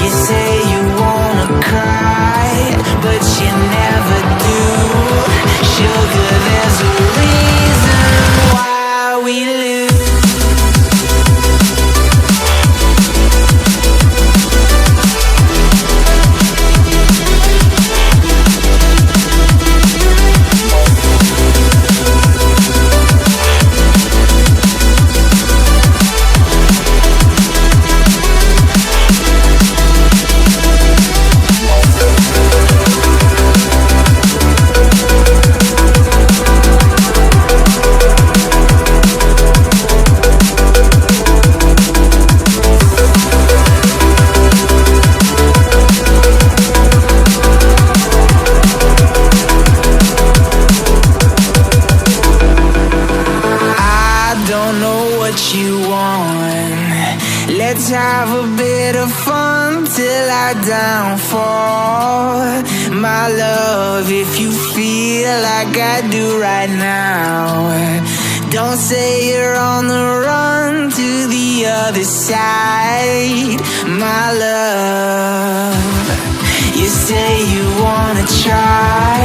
You say you wanna cry, but you never do. Sugar, there's a reason why we lose. Let's have a bit of fun till I downfall. My love, if you feel like I do right now, don't say you're on the run to the other side. My love, you say you wanna try,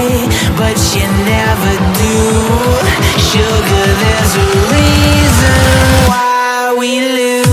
but you never do. Sugar, there's a reason why we lose.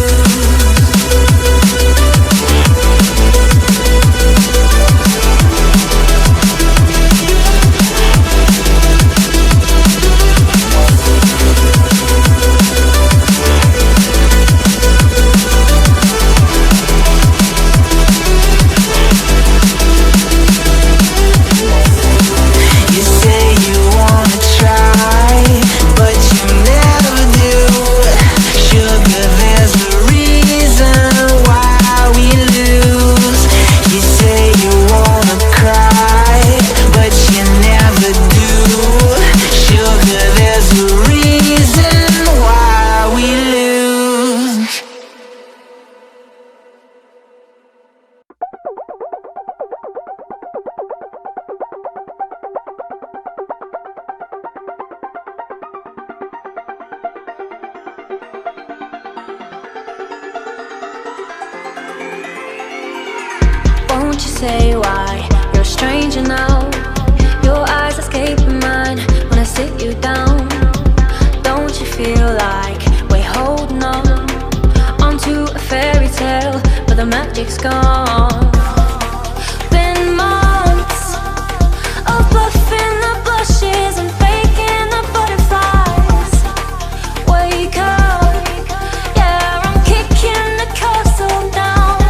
Won't you say why you're a stranger now? Your eyes escape mine when I sit you down. Don't you feel like we're holding on onto a fairy tale, but the magic's gone? Been months of bluffing the blushes and faking the butterflies. Wake up, yeah, I'm kicking the castle down.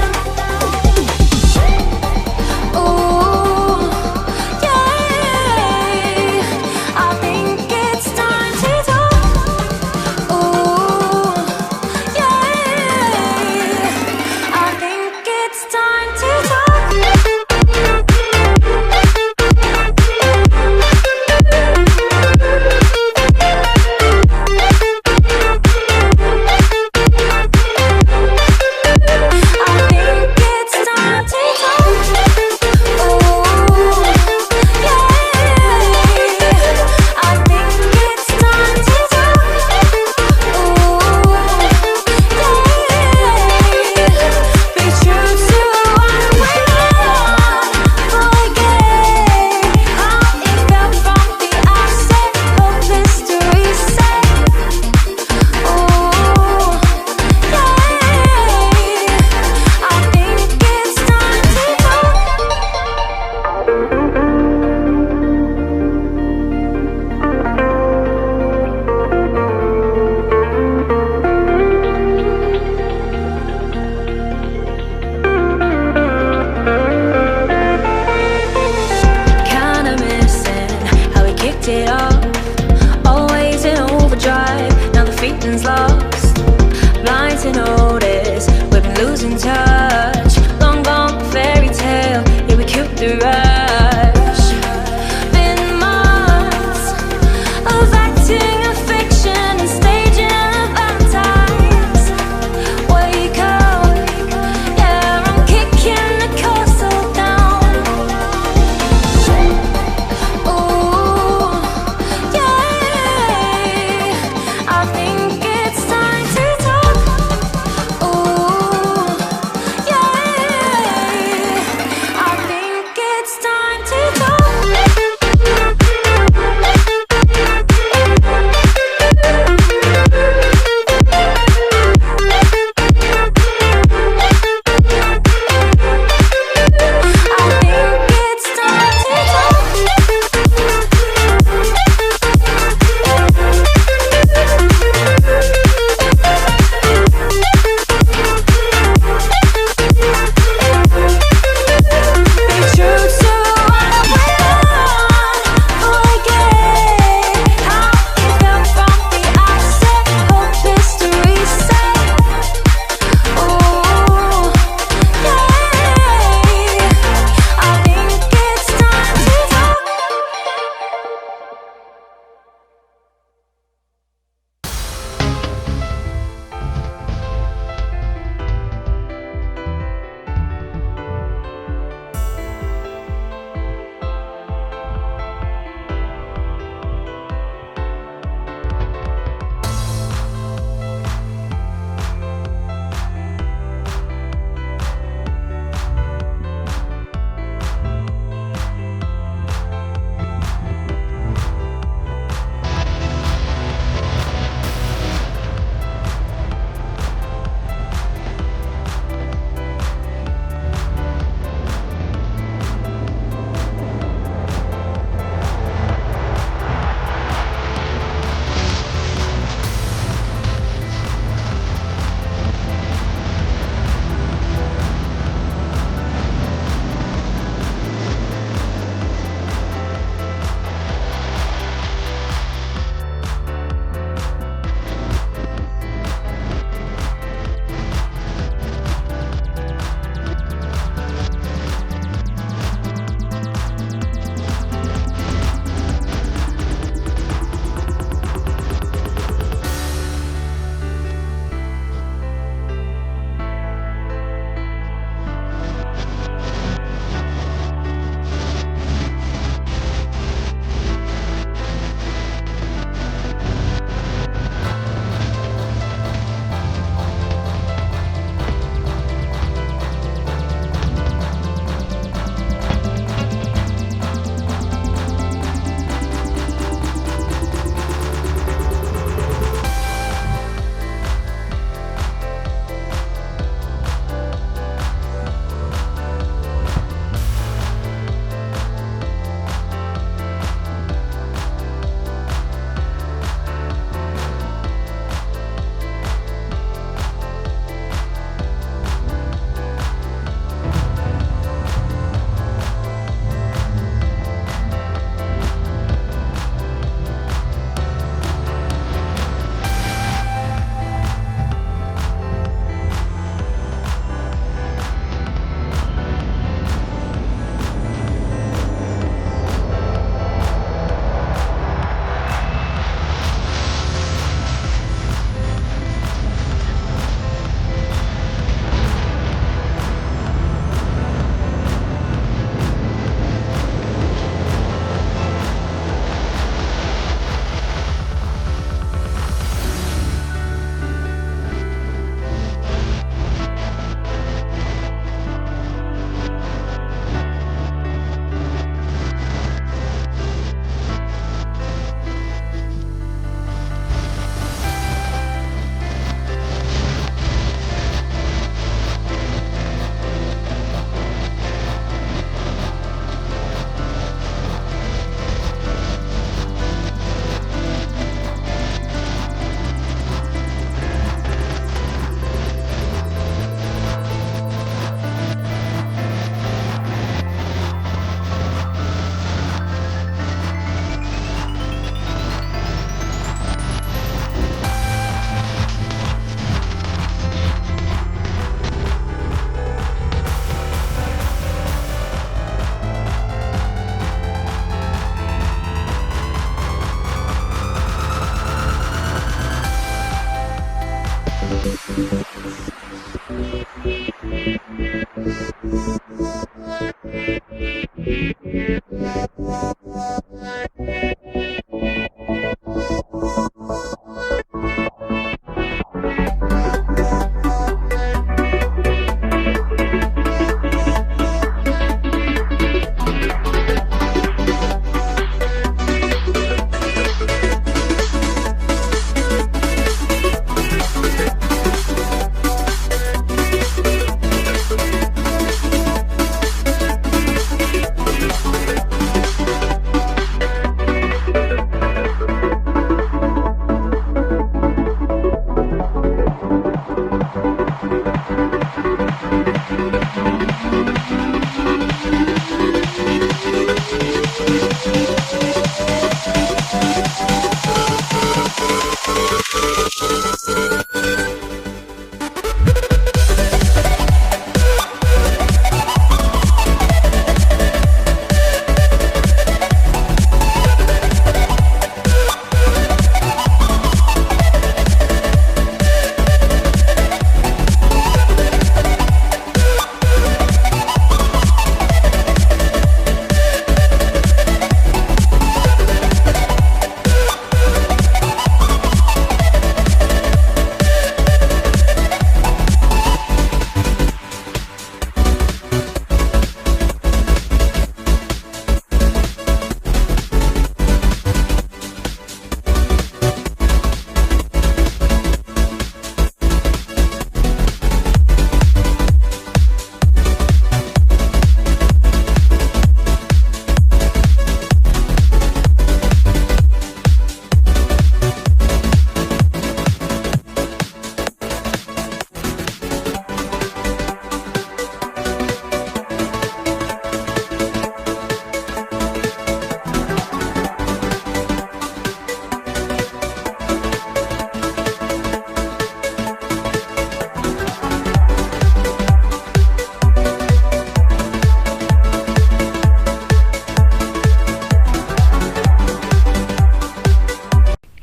Yeah.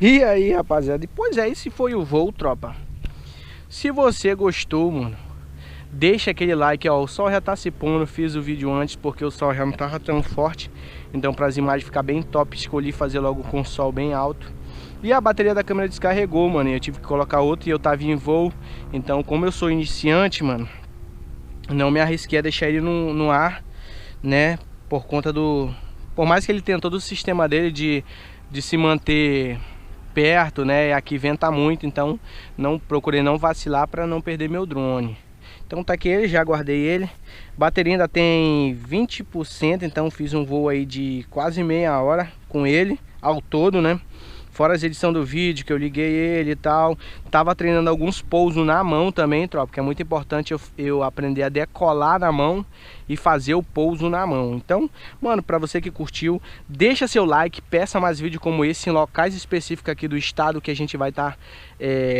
E aí, rapaziada, pois é, esse foi o voo, tropa. Se você gostou, mano, deixa aquele like, ó. O sol já tá se pondo, fiz o vídeo antes porque o sol já não tava tão forte. Então para as imagens ficar bem top, escolhi fazer logo com o sol bem alto. E a bateria da câmera descarregou, mano, e eu tive que colocar outra e eu tava em voo. Então como eu sou iniciante, mano, não me arrisquei a deixar ele no ar, né? Por conta do... Por mais que ele tenha todo o sistema dele de se manter perto, né? Aqui venta muito, então procurei não vacilar para não perder meu drone. Então tá aqui ele, já guardei ele. Bateria ainda tem 20%, então fiz um voo aí de quase meia hora com ele ao todo, né? Fora as edições do vídeo que eu liguei ele e tal. Tava treinando alguns pousos na mão também, tropa, porque é muito importante eu aprender a decolar na mão e fazer o pouso na mão. Então, mano, pra você que curtiu, deixa seu like, peça mais vídeo como esse em locais específicos aqui do estado que a gente vai estar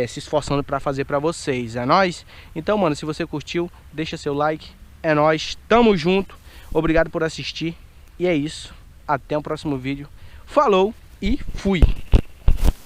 se esforçando pra fazer pra vocês. É nóis? Então, mano, se você curtiu, deixa seu like. É nóis, tamo junto. Obrigado por assistir. E é isso. Até o próximo vídeo. Falou e fui!